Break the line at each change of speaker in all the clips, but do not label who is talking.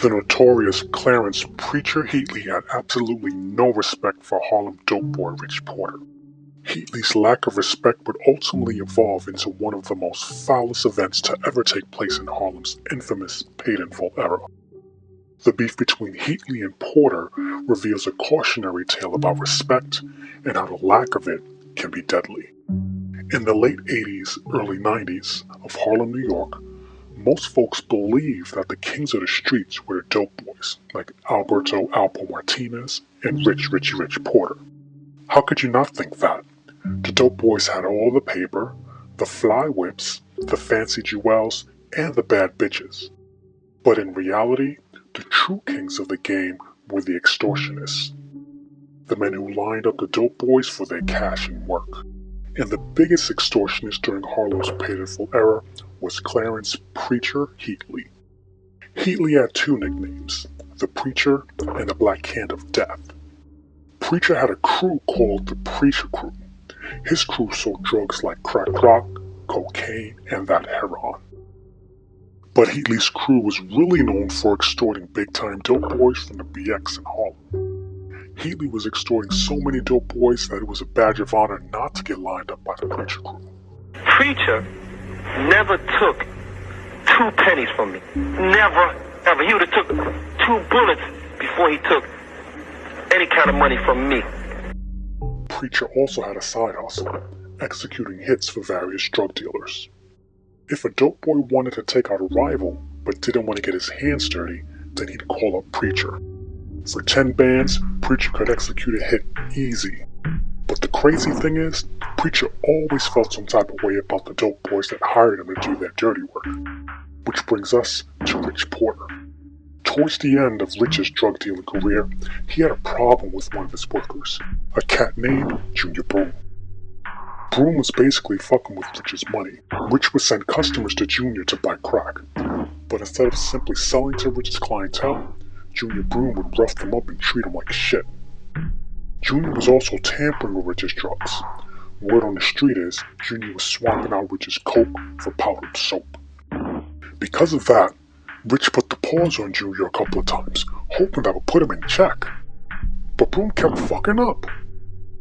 The notorious Clarence Preacher Heatley had absolutely no respect for Harlem dope boy Rich Porter. Heatley's lack of respect would ultimately evolve into one of the most foulest events to ever take place in Harlem's infamous paid-in-full era. The beef between Heatley and Porter reveals a cautionary tale about respect and how the lack of it can be deadly. In the late 80s, early 90s of Harlem, New York, most folks believed that the kings of the streets were the dope boys, like Alberto Alpo Martinez and Richie Rich Porter. How could you not think that? The dope boys had all the paper, the fly whips, the fancy jewels, and the bad bitches. But in reality, the true kings of the game were the extortionists, the men who lined up the dope boys for their cash and work. And the biggest extortionist during Harlem's paid-in-full era was Clarence Preacher Heatley. Heatley had two nicknames, the Preacher and the Black Hand of Death. Preacher had a crew called the Preacher Crew. His crew sold drugs like crack rock, cocaine, and that heroin. But Heatley's crew was really known for extorting big-time dope boys from the BX in Harlem. Heatley was extorting so many dope boys that it was a badge of honor not to get lined up by the Preacher Crew.
Preacher never took 2 pennies from me. Never, ever. He would have took 2 bullets before he took any kind of money from me.
Preacher also had a side hustle, executing hits for various drug dealers. If a dope boy wanted to take out a rival, but didn't want to get his hands dirty, then he'd call up Preacher. For 10 bands, Preacher could execute a hit easy. But the crazy thing is, Preacher always felt some type of way about the dope boys that hired him to do their dirty work. Which brings us to Rich Porter. Towards the end of Rich's drug dealing career, he had a problem with one of his workers, a cat named Junior Broom. Broom was basically fucking with Rich's money. Rich would send customers to Junior to buy crack. But instead of simply selling to Rich's clientele, Junior Broom would rough them up and treat them like shit. Junior was also tampering with Rich's drugs. Word on the street is, Junior was swapping out Rich's coke for powdered soap. Because of that, Rich put the paws on Junior a couple of times, hoping that would put him in check. But Broom kept fucking up.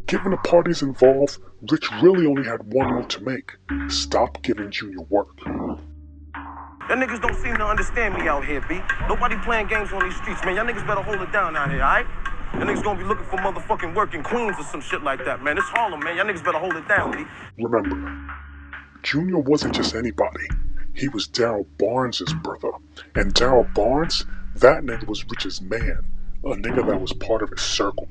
Given the parties involved, Rich really only had one move to make: stop giving Junior work.
Y'all niggas don't seem to understand me out here, B. Nobody playing games on these streets, man. Y'all niggas better hold it down out here, alright? Y'all niggas gonna be looking for motherfucking work in Queens or some shit like that, man. It's Harlem, man. Y'all niggas better hold it down, B.
Remember, Junior wasn't just anybody. He was Daryl Barnes' brother. And Daryl Barnes, that nigga was Rich's man, a nigga that was part of his circle.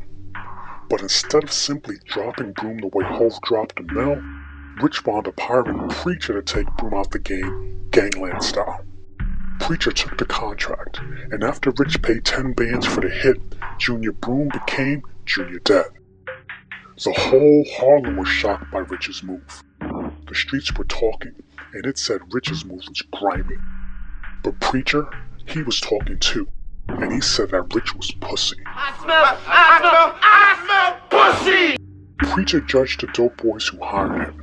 But instead of simply dropping Broom the way Hov dropped the mill, Rich wound up hiring Preacher to take Broom out the game, gangland style. Preacher took the contract, and after Rich paid 10 bands for the hit, Junior Broom became Junior Dead. The whole Harlem was shocked by Rich's move. The streets were talking, and it said Rich's move was grimy. But Preacher, he was talking too, and he said that Rich was pussy.
I smell pussy!
Preacher judged the dope boys who hired him.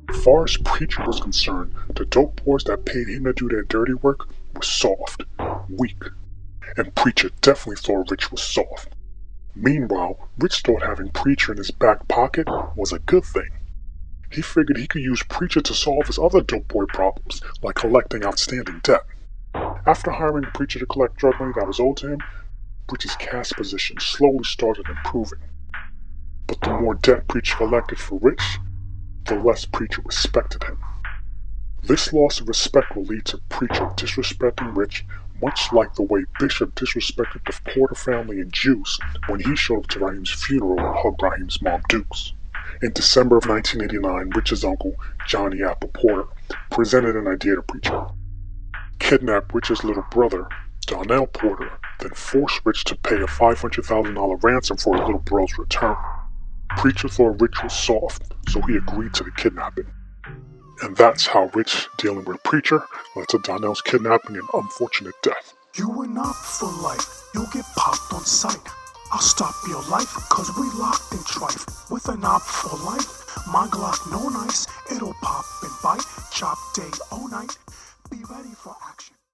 As far as Preacher was concerned, the dope boys that paid him to do their dirty work were soft, weak, and Preacher definitely thought Rich was soft. Meanwhile, Rich thought having Preacher in his back pocket was a good thing. He figured he could use Preacher to solve his other dope boy problems, like collecting outstanding debt. After hiring Preacher to collect drug money that was owed to him, Rich's cash position slowly started improving. But the more debt Preacher collected for Rich, the less Preacher respected him. This loss of respect will lead to Preacher disrespecting Rich, much like the way Bishop disrespected the Porter family and Juice when he showed up to Raheem's funeral and hugged Raheem's mom Dukes. In December of 1989, Rich's uncle, Johnny Apple Porter, presented an idea to Preacher. Kidnap Rich's little brother, Donnell Porter, then force Rich to pay a $500,000 ransom for his little bro's return. Preacher thought Rich was soft, so he agreed to the kidnapping. And that's how Rich, dealing with Preacher, led to Donnell's kidnapping and unfortunate death.
You were not for life, you'll get popped on sight. I'll stop your life, cause we locked in trife. With an op for life, my Glock no nice, it'll pop and bite. Chop day all night, be ready for action.